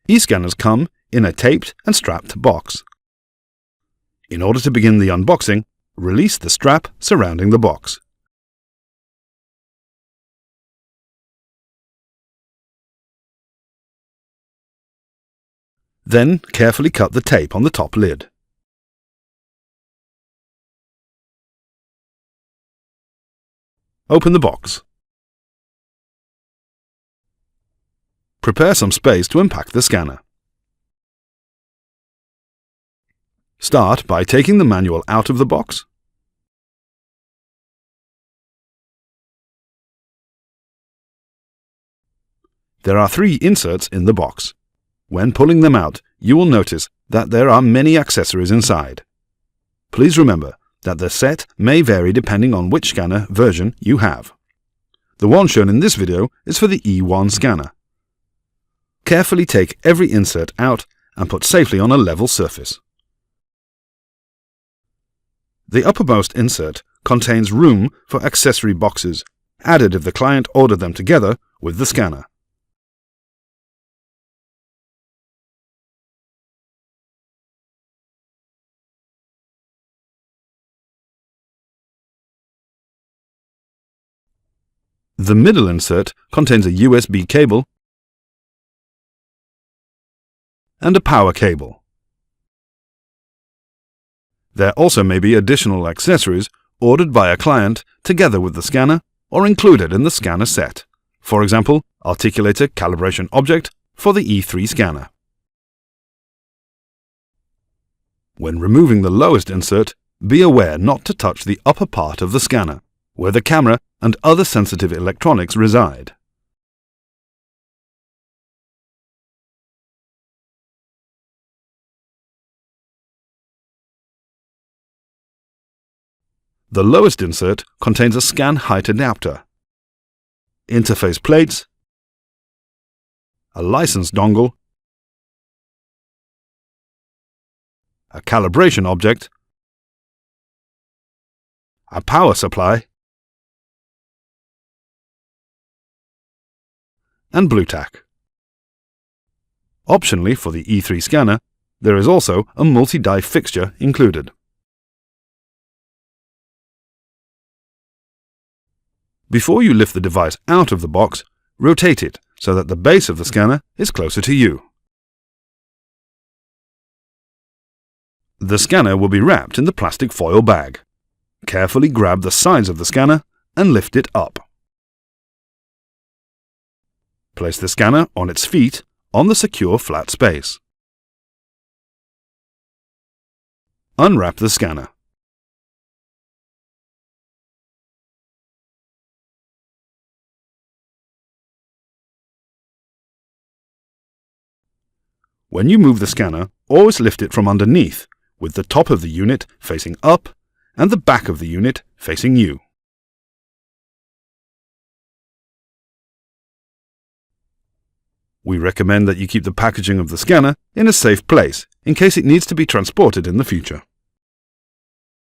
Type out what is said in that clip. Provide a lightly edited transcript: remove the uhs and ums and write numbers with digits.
E-scanners come in a taped and strapped box. In order to begin the unboxing, release the strap surrounding the box. Then carefully cut the tape on the top lid. Open the box. Prepare some space to unpack the scanner. Start by taking the manual out of the box. There are 3 inserts in the box. When pulling them out, you will notice that there are many accessories inside. Please remember that the set may vary depending on which scanner version you have. The one shown in this video is for the E1 scanner. Carefully take every insert out and put safely on a level surface. The uppermost insert contains room for accessory boxes, added if the client ordered them together with the scanner. The middle insert contains a USB cable and a power cable. There also may be additional accessories ordered by a client together with the scanner or included in the scanner set. For example, articulator calibration object for the E3 scanner. When removing the lowest insert, be aware not to touch the upper part of the scanner, where the camera and other sensitive electronics reside. The lowest insert contains a scan height adapter, interface plates, a license dongle, a calibration object, a power supply, and Blu-Tack. Optionally for the E3 scanner, there is also a multi-die fixture included. Before you lift the device out of the box, rotate it so that the base of the scanner is closer to you. The scanner will be wrapped in the plastic foil bag. Carefully grab the sides of the scanner and lift it up. Place the scanner on its feet on the secure flat space. Unwrap the scanner. When you move the scanner, always lift it from underneath, with the top of the unit facing up and the back of the unit facing you. We recommend that you keep the packaging of the scanner in a safe place in case it needs to be transported in the future.